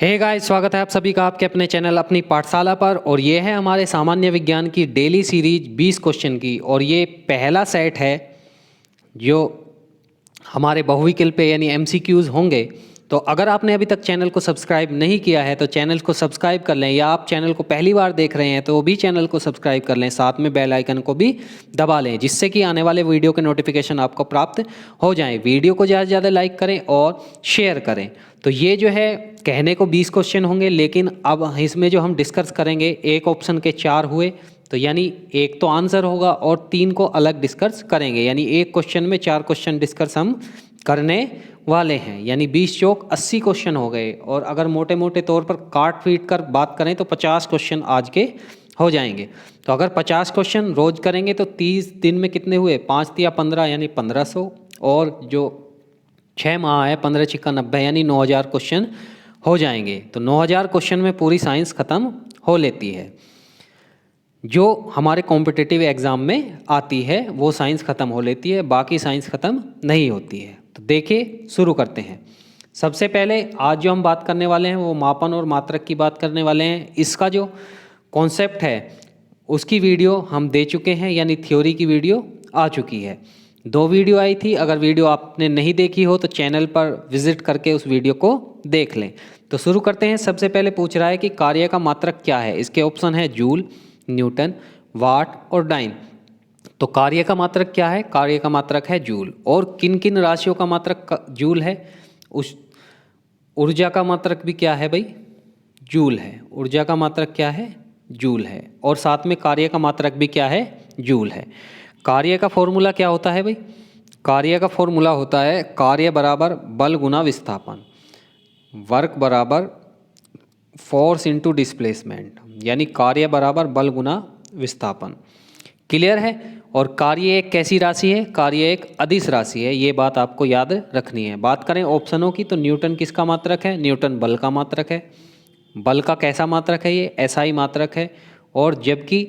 Hey guys, स्वागत है आप सभी का आपके अपने चैनल अपनी पाठशाला पर। और ये है हमारे सामान्य विज्ञान की डेली सीरीज 20 क्वेश्चन की। और ये पहला सेट है जो हमारे बहुविकल्प पे यानी एमसीक्यूज होंगे। तो अगर आपने अभी तक चैनल को सब्सक्राइब नहीं किया है तो चैनल को सब्सक्राइब कर लें, या आप चैनल को पहली बार देख रहे हैं तो वो भी चैनल को सब्सक्राइब कर लें, साथ में बेल आइकन को भी दबा लें, जिससे कि आने वाले वीडियो के नोटिफिकेशन आपको प्राप्त हो जाएं। वीडियो को ज़्यादा से ज़्यादा लाइक करें और शेयर करें। तो ये जो है कहने को 20 क्वेश्चन होंगे, लेकिन अब इसमें जो हम डिस्कस करेंगे एक ऑप्शन के 4 हुए, तो यानी एक तो आंसर होगा और 3 को अलग डिस्कस करेंगे, यानी एक क्वेश्चन में 4 क्वेश्चन डिस्कस हम करने वाले हैं। यानी 20 चौक 80 क्वेश्चन हो गए। और अगर मोटे मोटे तौर पर काट पीट कर बात करें तो 50 क्वेश्चन आज के हो जाएंगे। तो अगर 50 क्वेश्चन रोज करेंगे तो 30 दिन में कितने हुए, 5 या 15 यानी 1500, और जो 6 माह है 15 छिक्का 90 यानी 9000 क्वेश्चन हो जाएंगे। तो 9000 क्वेश्चन में पूरी साइंस ख़त्म हो लेती है। जो हमारे कॉम्पिटिटिव एग्ज़ाम में आती है वो साइंस ख़त्म हो लेती है, बाकी साइंस ख़त्म नहीं होती है। तो देखिए शुरू करते हैं। सबसे पहले आज जो हम बात करने वाले हैं वो मापन और मात्रक की बात करने वाले हैं। इसका जो कॉन्सेप्ट है उसकी वीडियो हम दे चुके हैं, यानी थ्योरी की वीडियो आ चुकी है। 2 वीडियो आई थी, अगर वीडियो आपने नहीं देखी हो तो चैनल पर विजिट करके उस वीडियो को देख लें। तो शुरू करते हैं। सबसे पहले पूछ रहा है कि कार्य का मात्रक क्या है। इसके ऑप्शन है जूल, न्यूटन, वाट और डाइन। तो कार्य का मात्रक क्या है? कार्य का मात्रक है जूल। और किन किन राशियों का मात्रक जूल है? उस ऊर्जा का मात्रक भी क्या है भाई? जूल है। ऊर्जा का मात्रक क्या है? जूल है। और साथ में कार्य का मात्रक भी क्या है? जूल है। कार्य का फॉर्मूला क्या होता है भाई? कार्य का फॉर्मूला होता है कार्य बराबर बल गुना विस्थापन, वर्क बराबर फोर्स इंटू डिस्प्लेसमेंट, यानी कार्य बराबर बल गुना विस्थापन। क्लियर है? और कार्य एक कैसी राशि है? कार्य एक अदिश राशि है, ये बात आपको याद रखनी है। बात करें ऑप्शनों की तो न्यूटन किसका मात्रक है? न्यूटन बल का मात्रक है। बल का कैसा मात्रक है? ये एसआई मात्रक है। और जबकि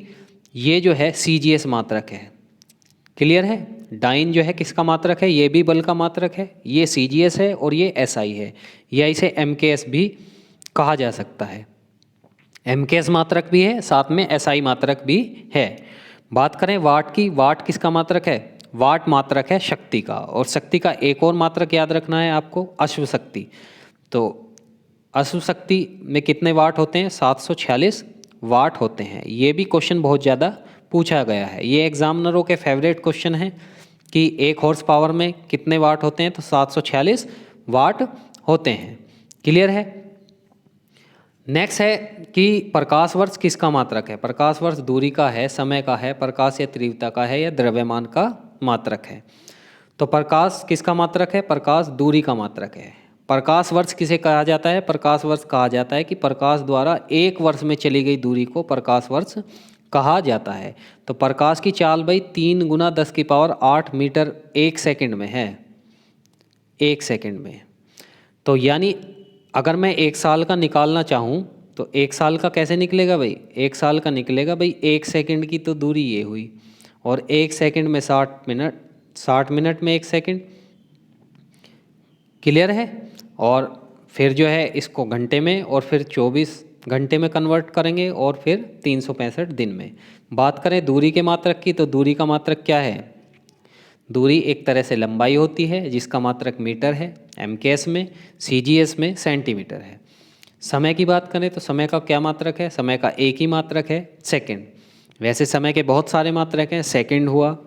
ये जो है सीजीएस मात्रक है। क्लियर है? डाइन जो है किसका मात्रक है? ये भी बल का मात्रक है, ये सीजीएस है और ये एसआई है, या इसे एमकेएस भी कहा जा सकता है। एमकेएस मात्रक भी है, साथ में एसआई मात्रक भी है। बात करें वाट की, वाट किसका मात्रक है? वाट मात्रक है शक्ति का। और शक्ति का एक और मात्रक याद रखना है आपको, अश्व शक्ति। तो अश्व शक्ति में कितने वाट होते हैं? 746 वाट होते हैं। ये भी क्वेश्चन बहुत ज़्यादा पूछा गया है, ये एग्जामिनरों के फेवरेट क्वेश्चन है कि 1 हॉर्स पावर में कितने वाट होते हैं? तो 746 वाट होते हैं। क्लियर है? नेक्स्ट है कि प्रकाश वर्ष किसका मात्रक है? प्रकाश वर्ष दूरी का है, समय का है, प्रकाश या तीव्रता का है, या द्रव्यमान का मात्रक है? तो प्रकाश किसका मात्रक है? प्रकाश दूरी का मात्रक है। प्रकाश वर्ष किसे कहा जाता है? प्रकाश वर्ष कहा जाता है कि प्रकाश द्वारा 1 वर्ष में चली गई दूरी को प्रकाश वर्ष कहा जाता है। तो प्रकाश की चाल भाई 3 गुना 10 की पावर 8 मीटर 1 सेकंड में है, 1 सेकंड में। तो यानी अगर मैं 1 साल का निकालना चाहूँ तो 1 साल का कैसे निकलेगा भाई? 1 साल का निकलेगा भाई 1 सेकंड की तो दूरी ये हुई, और 1 सेकंड में 60 मिनट, 60 मिनट में 1 सेकंड। क्लियर है? और फिर जो है इसको घंटे में और फिर 24 घंटे में कन्वर्ट करेंगे और फिर 365 दिन में। बात करें दूरी के मात्रक की तो दूरी का मात्रक क्या है? दूरी एक तरह से लंबाई होती है जिसका मात्रक मीटर है, एमकेएस में, सीजीएस में सेंटीमीटर है। समय की बात करें तो समय का क्या मात्रक है? समय का एक ही मात्रक है, सेकंड। वैसे समय के बहुत सारे मात्रक हैं, सेकंड हुआ,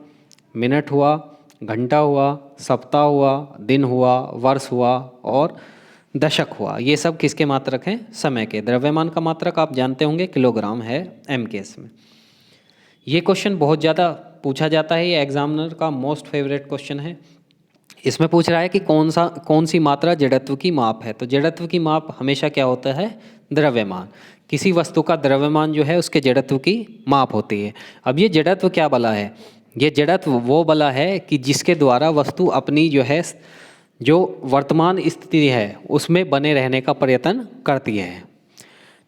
मिनट हुआ, घंटा हुआ, सप्ताह हुआ, दिन हुआ, वर्ष हुआ और दशक हुआ। ये सब किसके मात्रक हैं? समय के। द्रव्यमान का मात्रक आप जानते होंगे किलोग्राम है एमकेएस में। ये क्वेश्चन बहुत ज़्यादा पूछा जाता है, ये एग्जामिनर का मोस्ट फेवरेट क्वेश्चन है। इसमें पूछ रहा है कि कौन सी मात्रा जड़त्व की माप है? तो जड़त्व की माप हमेशा क्या होता है? द्रव्यमान। किसी वस्तु का द्रव्यमान जो है उसके जड़त्व की माप होती है। अब ये जड़त्व क्या बला है? ये जड़त्व वो बला है कि जिसके द्वारा वस्तु अपनी जो वर्तमान स्थिति है उसमें बने रहने का प्रयत्न करती है।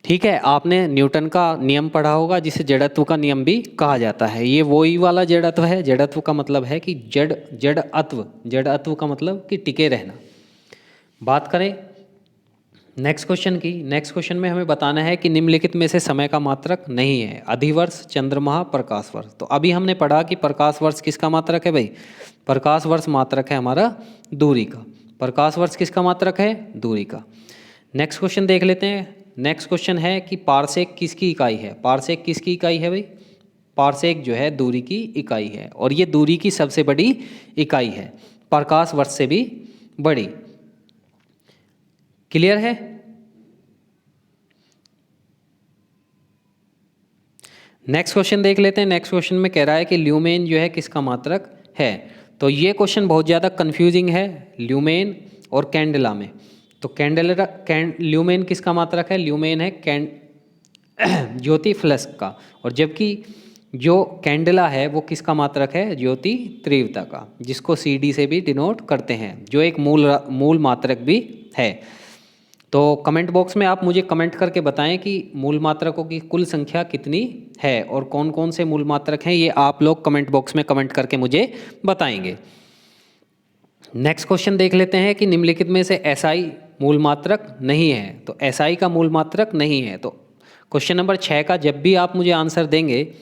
ठीक है, आपने न्यूटन का नियम पढ़ा होगा जिसे जड़त्व का नियम भी कहा जाता है। ये वही वाला जड़त्व है। जड़त्व का मतलब है कि जड़त्व का मतलब कि टिके रहना। बात करें नेक्स्ट क्वेश्चन में हमें बताना है कि निम्नलिखित में से समय का मात्रक नहीं है। अधिवर्ष, चंद्रमाह, प्रकाश वर्ष। तो अभी हमने पढ़ा कि प्रकाश वर्ष किसका मात्रक है भाई? प्रकाश वर्ष मात्रक है हमारा दूरी का। प्रकाश वर्ष किसका मात्रक है? दूरी का। नेक्स्ट क्वेश्चन देख लेते हैं। नेक्स्ट क्वेश्चन है कि पारसेक किसकी इकाई है? पारसेक किसकी इकाई है भाई? पारसेक जो है दूरी की इकाई है, और ये दूरी की सबसे बड़ी इकाई है, प्रकाश वर्ष से भी बड़ी। क्लियर है? नेक्स्ट क्वेश्चन देख लेते हैं। नेक्स्ट क्वेश्चन में कह रहा है कि ल्यूमेन जो है किसका मात्रक है? तो ये क्वेश्चन बहुत ज़्यादा कंफ्यूजिंग है ल्यूमेन और कैंडेला में। तो ल्यूमेन किसका मात्रक है? ल्यूमेन है ज्योति फ्लक्स का, और जबकि जो कैंडेला है वो किसका मात्रक है? ज्योति तीव्रता का, जिसको CD से भी डिनोट करते हैं, जो एक मूल मात्रक भी है। तो कमेंट बॉक्स में आप मुझे कमेंट करके बताएं कि मूल मात्रकों की कुल संख्या कितनी है और कौन कौन से मूल मात्रक हैं, ये आप लोग कमेंट बॉक्स में कमेंट करके मुझे बताएंगे। नेक्स्ट क्वेश्चन देख लेते हैं कि निम्नलिखित में से SI मूल मात्रक नहीं है। तो SI का मूल मात्रक नहीं है। तो क्वेश्चन नंबर 6 का जब भी आप मुझे आंसर देंगे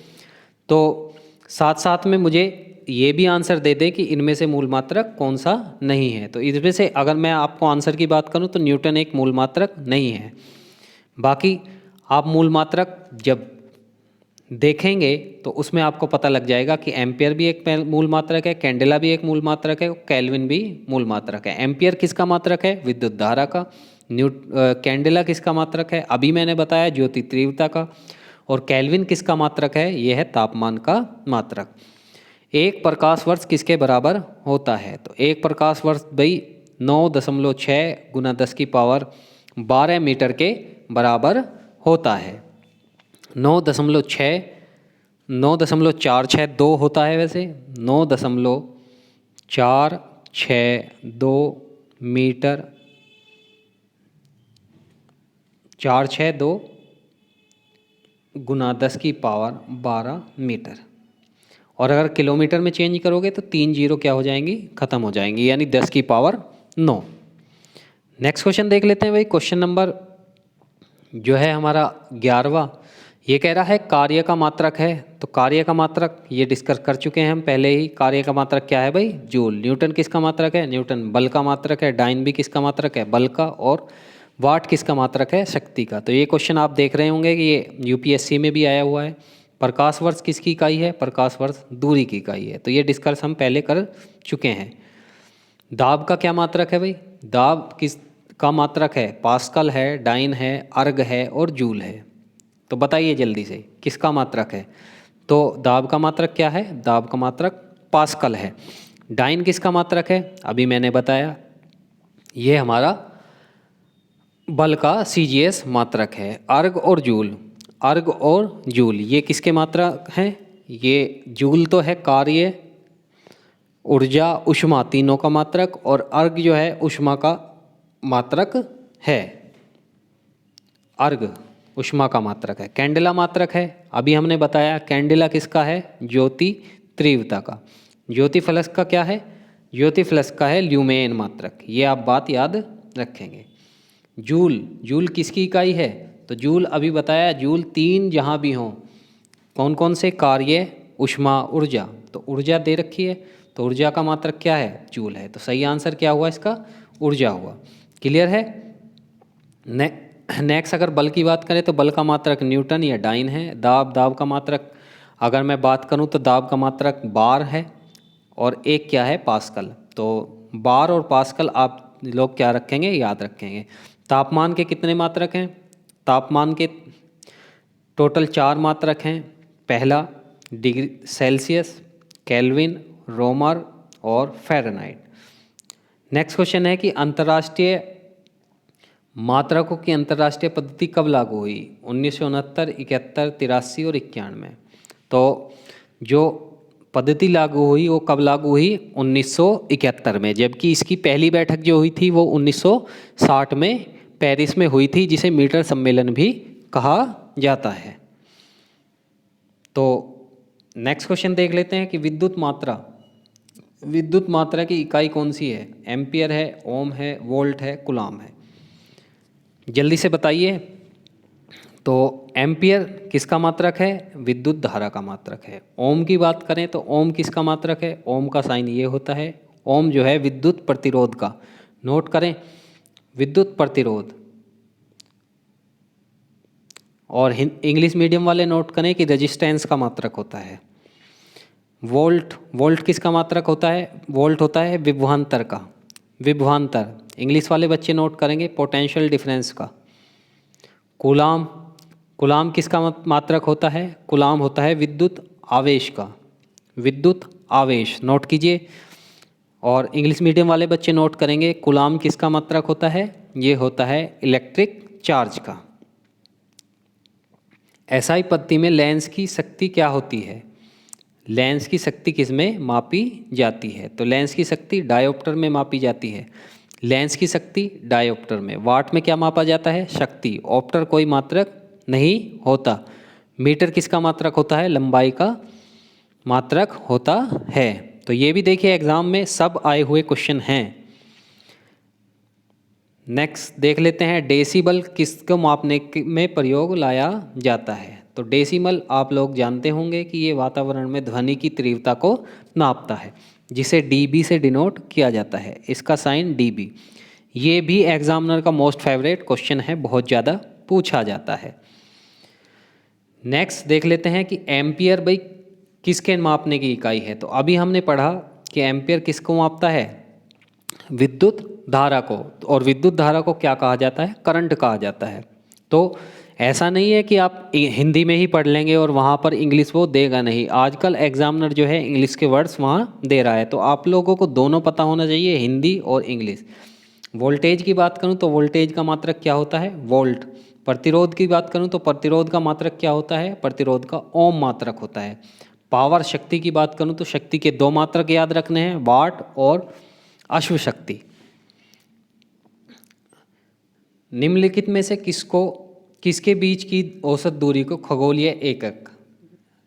तो साथ साथ में मुझे ये भी आंसर दे दें कि इनमें से मूल मात्रक कौन सा नहीं है। तो इसमें से अगर मैं आपको आंसर की बात करूं तो न्यूटन एक मूल मात्रक नहीं है। बाकी आप मूल मात्रक जब देखेंगे तो उसमें आपको पता लग जाएगा कि एम्पियर भी एक मूल मात्रक है, कैंडेला भी एक मूल मात्रक है, केल्विन भी मूल मात्रक है। एम्पियर किसका मात्रक है? विद्युत धारा का। कैंडेला किसका मात्रक है? अभी मैंने बताया ज्योति तीव्रता का। और केल्विन किसका मात्रक है? यह है तापमान का मात्रक। एक प्रकाश वर्ष किसके बराबर होता है? तो एक प्रकाश वर्ष भाई 9.6 गुना 10 की पावर 12 मीटर के बराबर होता है। 9.462 होता है वैसे, 9.462 मीटर, 462 गुना 10 की पावर 12 मीटर। और अगर किलोमीटर में चेंज करोगे तो 3 जीरो क्या हो जाएंगी? ख़त्म हो जाएंगी, यानी 10 की पावर 9। नेक्स्ट क्वेश्चन देख लेते हैं भाई। क्वेश्चन नंबर जो है हमारा 11वां, ये कह रहा है कार्य का मात्रक है। तो कार्य का मात्रक ये डिस्कस कर चुके हैं हम पहले ही। कार्य का मात्रक क्या है भाई? जूल। न्यूटन किसका मात्रक है? न्यूटन बल का मात्रक है। डाइन भी किसका मात्रक है? बल का। और वाट किसका मात्रक है? शक्ति का। तो ये क्वेश्चन आप देख रहे होंगे कि ये UPSC में भी आया हुआ है। प्रकाश वर्ष किसकी इकाई है? प्रकाश वर्ष दूरी की इकाई है। तो ये डिस्कस हम पहले कर चुके हैं। दाब का क्या मात्रक है भाई? दाब किस का मात्रक है? पास्कल है, डाइन है, अर्ग है और जूल है। तो बताइए जल्दी से किसका मात्रक है? तो दाब का मात्रक क्या है? दाब का मात्रक पास्कल है। डाइन किसका मात्रक है? अभी मैंने बताया, ये हमारा बल का CGS मात्रक है। अर्ग और जूल, अर्ग और जूल ये किसके मात्रक हैं? ये जूल तो है कार्य, ऊर्जा, ऊष्मा तीनों का मात्रक, और अर्ग जो है ऊष्मा का मात्रक है। अर्ग ऊष्मा का मात्रक है। कैंडेला मात्रक है, अभी हमने बताया कैंडेला किसका है? ज्योति तीव्रता का। ज्योति फ्लक्स का क्या है? ज्योति फ्लक्स का है ल्यूमेन मात्रक। ये आप बात याद रखेंगे। जूल, जूल किसकी इकाई है? तो जूल अभी बताया, जूल 3 जहाँ भी हों, कौन कौन से? कार्य, ऊष्मा, ऊर्जा। तो ऊर्जा दे रखी है, तो ऊर्जा का मात्रक क्या है? जूल है। तो सही आंसर क्या हुआ इसका? ऊर्जा हुआ। क्लियर है? नेक्स्ट अगर बल की बात करें तो बल का मात्रक न्यूटन या डाइन है। दाब का मात्रक अगर मैं बात करूं तो दाब का मात्रक बार है, और एक क्या है? पास्कल। तो बार और पास्कल आप लोग क्या रखेंगे? याद रखेंगे। तापमान के कितने मात्रक हैं? तापमान के टोटल 4 मात्रक हैं। पहला डिग्री सेल्सियस, केल्विन, रोमर और फ़ारेनहाइट। नेक्स्ट क्वेश्चन है कि अंतर्राष्ट्रीय मात्रकों की अंतर्राष्ट्रीय पद्धति कब लागू हुई? 1969, 71, 83 और 91। तो जो पद्धति लागू हुई वो कब लागू हुई? 1971 में। जबकि इसकी पहली बैठक जो हुई थी वो 1960 में पेरिस में हुई थी, जिसे मीटर सम्मेलन भी कहा जाता है। तो नेक्स्ट क्वेश्चन देख लेते हैं कि विद्युत मात्रा की इकाई कौन सी है? एम्पियर है, ओम है, वोल्ट है, कूलाम है। जल्दी से बताइए। तो एम्पियर किसका मात्रक है? विद्युत धारा का मात्रक है। ओम की बात करें तो ओम किसका मात्रक है? ओम का साइन ये होता है। ओम जो है विद्युत प्रतिरोध का, नोट करें, विद्युत प्रतिरोध। और इंग्लिश मीडियम वाले नोट करें कि रेजिस्टेंस का मात्रक होता है। वोल्ट, वोल्ट किसका मात्रक होता है? वोल्ट होता है विभवांतर का, विभवांतर। इंग्लिश वाले बच्चे नोट करेंगे पोटेंशियल डिफरेंस का। कूलाम, कूलाम किसका मात्रक होता है? कूलाम होता है विद्युत आवेश का, विद्युत आवेश, नोट कीजिए। और इंग्लिश मीडियम वाले बच्चे नोट करेंगे कूलाम किसका मात्रक होता है? ये होता है इलेक्ट्रिक चार्ज का। एसआई पद्धति में लेंस की शक्ति क्या होती है? लेंस की शक्ति किस में मापी जाती है? तो लेंस की शक्ति डायोप्टर में मापी जाती है। लेंस की शक्ति डायोप्टर में। वाट में क्या मापा जाता है? शक्ति। ऑप्टर कोई मात्रक नहीं होता। मीटर किसका मात्रक होता है? लंबाई का मात्रक होता है। तो ये भी देखिए एग्जाम में सब आए हुए क्वेश्चन हैं। नेक्स्ट देख लेते हैं, डेसिबल किसको मापने में प्रयोग लाया जाता है? तो डेसिमल आप लोग जानते होंगे कि ये वातावरण में ध्वनि की तीव्रता को नापता है, जिसे डीबी से डिनोट किया जाता है। इसका साइन डीबी। ये भी एग्जामिनर का मोस्ट फेवरेट क्वेश्चन है, बहुत ज़्यादा पूछा जाता है। नेक्स्ट देख लेते हैं कि एम्पियर भाई किसके मापने की इकाई है? तो अभी हमने पढ़ा कि एम्पियर किसको मापता है? विद्युत धारा को। और विद्युत धारा को क्या कहा जाता है? करंट कहा जाता है। तो ऐसा नहीं है कि आप हिंदी में ही पढ़ लेंगे और वहाँ पर इंग्लिश वो देगा नहीं। आजकल एग्जामिनर जो है इंग्लिश के वर्ड्स वहाँ दे रहा है, तो आप लोगों को दोनों पता होना चाहिए, हिंदी और इंग्लिश। वोल्टेज की बात करूँ तो वोल्टेज का मात्रक क्या होता है? वोल्ट। प्रतिरोध की बात करूँ तो प्रतिरोध का मात्रक क्या होता है? प्रतिरोध का ओम मात्रक होता है। पावर, शक्ति की बात करूँ तो शक्ति के दो मात्रक याद रखने हैं, वाट और अश्व शक्ति। निम्नलिखित में से किसके बीच की औसत दूरी को खगोलीय एकक,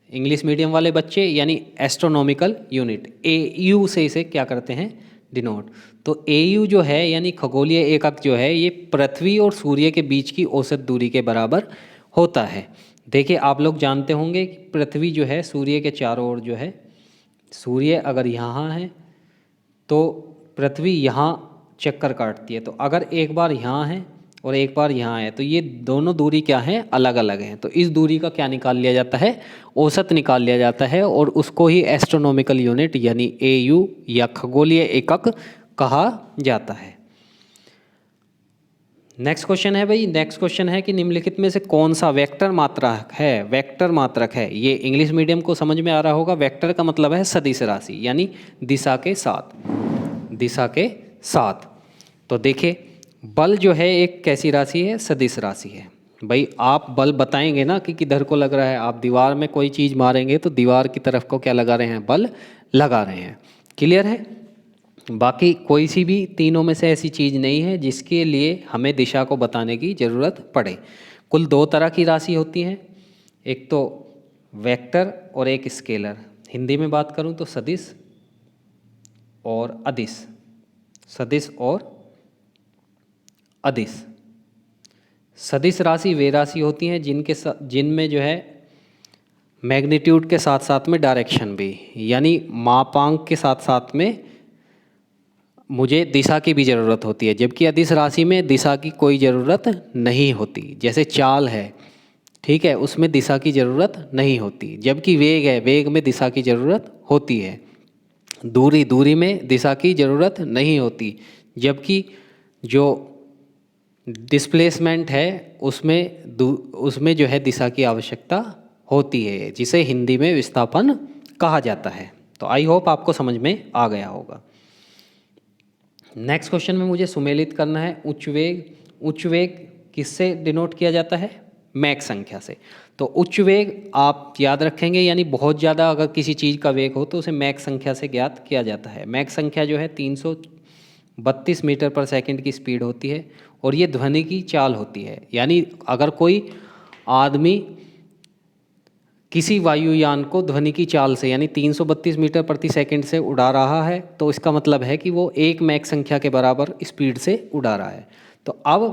इंग्लिश मीडियम वाले बच्चे यानी एस्ट्रोनॉमिकल यूनिट, एयू से इसे क्या करते हैं? डिनोट। तो एयू जो है यानी खगोलीय एकक जो है, ये पृथ्वी और सूर्य के बीच की औसत दूरी के बराबर होता है। देखिए आप लोग जानते होंगे कि पृथ्वी जो है सूर्य के चारों ओर जो है, सूर्य अगर यहाँ है तो पृथ्वी यहाँ चक्कर काटती है। तो अगर एक बार यहाँ है और एक बार यहाँ है तो ये दोनों दूरी क्या है? अलग अलग हैं। तो इस दूरी का क्या निकाल लिया जाता है? औसत निकाल लिया जाता है, और उसको ही एस्ट्रोनॉमिकल यूनिट यानी एयू या खगोलीय एकक कहा जाता है। नेक्स्ट क्वेश्चन है भाई, नेक्स्ट क्वेश्चन है कि निम्नलिखित में से कौन सा वेक्टर मात्रक है? वेक्टर मात्रक है, ये इंग्लिश मीडियम को समझ में आ रहा होगा। वेक्टर का मतलब है सदिश राशि यानी दिशा के साथ, दिशा के साथ। तो देखिए बल जो है एक कैसी राशि है? सदिश राशि है। भाई आप बल बताएंगे ना कि किधर को लग रहा है। आप दीवार में कोई चीज़ मारेंगे तो दीवार की तरफ को क्या लगा रहे हैं? बल लगा रहे हैं। क्लियर है? बाकी कोई सी भी तीनों में से ऐसी चीज़ नहीं है जिसके लिए हमें दिशा को बताने की ज़रूरत पड़े। कुल दो तरह की राशि होती हैं, एक तो वेक्टर और एक स्केलर। हिंदी में बात करूं तो सदिश और अदिश, सदिश और अदिश। सदिश राशि वे राशि होती हैं जिनमें जो है मैग्नीट्यूड के साथ साथ में डायरेक्शन भी, यानी मापांक के साथ साथ में मुझे दिशा की भी ज़रूरत होती है, जबकि अदिश राशि में दिशा की कोई ज़रूरत नहीं होती। जैसे चाल है, ठीक है, उसमें दिशा की ज़रूरत नहीं होती, जबकि वेग है, वेग में दिशा की ज़रूरत होती है। दूरी, दूरी में दिशा की ज़रूरत नहीं होती, जबकि जो डिस्प्लेसमेंट है उसमें जो है दिशा की आवश्यकता होती है, जिसे हिंदी में विस्थापन कहा जाता है। तो आई होप आपको समझ में आ गया होगा। नेक्स्ट क्वेश्चन में मुझे सुमेलित करना है उच्च वेग। उच्च वेग किससे डिनोट किया जाता है? मैक संख्या से। तो उच्च वेग आप याद रखेंगे, यानी बहुत ज़्यादा अगर किसी चीज़ का वेग हो तो उसे मैक संख्या से ज्ञात किया जाता है। मैक संख्या जो है 332 मीटर पर सेकंड की स्पीड होती है, और ये ध्वनि की चाल होती है। यानी अगर कोई आदमी किसी वायुयान को ध्वनि की चाल से यानी 332 मीटर प्रति सेकंड से उड़ा रहा है, तो इसका मतलब है कि वो एक मैक संख्या के बराबर स्पीड से उड़ा रहा है। तो अब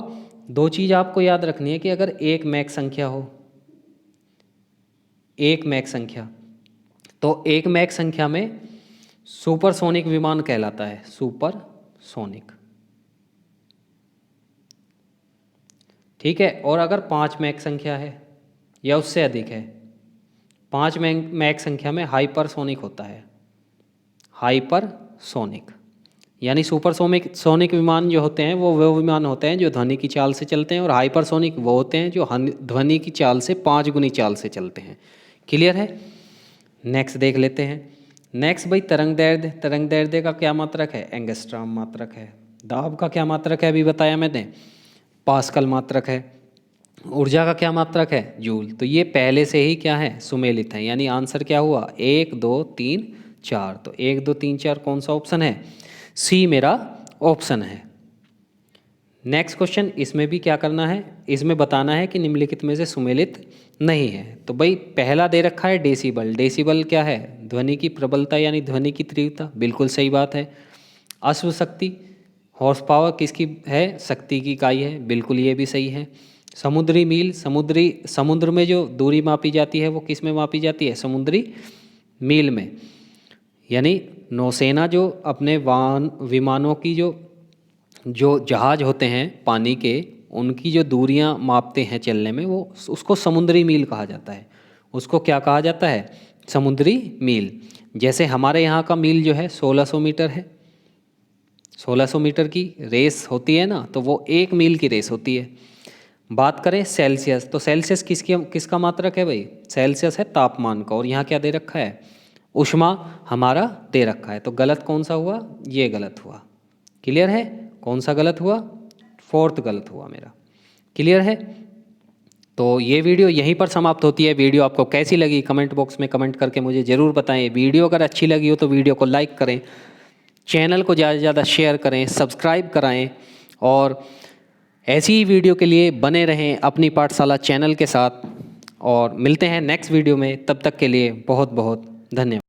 दो चीज़ आपको याद रखनी है कि अगर एक मैक संख्या हो, एक मैक संख्या, तो एक मैक संख्या में सुपरसोनिक विमान कहलाता है, सुपरसोनिक। ठीक है। और अगर 5 मैक संख्या है या उससे अधिक है, 5 मैक संख्या में हाइपरसोनिक होता है, हाइपरसोनिक। यानी सुपरसोनिक विमान जो होते हैं वो विमान होते हैं जो ध्वनि की चाल से चलते हैं, और हाइपरसोनिक वो होते हैं जो ध्वनि की चाल से 5 गुनी चाल से चलते हैं। क्लियर है। नेक्स्ट देख लेते हैं। नेक्स्ट भाई तरंग दैर्ध्य का क्या मात्रक है, एंगस्ट्रॉम मात्रक है। दाब का क्या मात्रक है, अभी बताया मैंने, पास्कल मात्रक है। ऊर्जा का क्या मात्रक है, जूल। तो ये पहले से ही क्या है, सुमेलित है। यानी आंसर क्या हुआ, 1 2 3 4। तो 1 2 3 4 कौन सा ऑप्शन है, सी मेरा ऑप्शन है। नेक्स्ट क्वेश्चन, इसमें भी क्या करना है, इसमें बताना है कि निम्नलिखित में से सुमेलित नहीं है। तो भाई पहला दे रखा है डेसिबल। डेसिबल क्या है, ध्वनि की प्रबलता यानी ध्वनि की तीव्रता, बिल्कुल सही बात है। अश्व शक्ति, हॉर्स पावर किसकी है, शक्ति की इकाई है, बिल्कुल ये भी सही है। समुद्री मील, समुद्र में जो दूरी मापी जाती है वो किस में मापी जाती है, समुद्री मील में। यानी नौसेना जो अपने विमानों की जो जहाज होते हैं पानी के, उनकी जो दूरियां मापते हैं चलने में, वो उसको समुद्री मील कहा जाता है। उसको क्या कहा जाता है, समुद्री मील। जैसे हमारे यहाँ का मील जो है 1600 मीटर है, 1600 मीटर की रेस होती है ना, तो वो 1 मील की रेस होती है। बात करें सेल्सियस, तो सेल्सियस किसका मात्रक है भाई, सेल्सियस है तापमान का। और यहाँ क्या दे रखा है, ऊष्मा हमारा दे रखा है। तो गलत कौन सा हुआ, ये गलत हुआ। क्लियर है, कौन सा गलत हुआ, 4th गलत हुआ मेरा। क्लियर है। तो ये वीडियो यहीं पर समाप्त होती है। वीडियो आपको कैसी लगी कमेंट बॉक्स में कमेंट करके मुझे ज़रूर बताएं। वीडियो अगर अच्छी लगी हो तो वीडियो को लाइक करें, चैनल को ज़्यादा से ज़्यादा शेयर करें, सब्सक्राइब कराएं, और ऐसी ही वीडियो के लिए बने रहें अपनी पाठशाला चैनल के साथ। और मिलते हैं नेक्स्ट वीडियो में, तब तक के लिए बहुत बहुत धन्यवाद।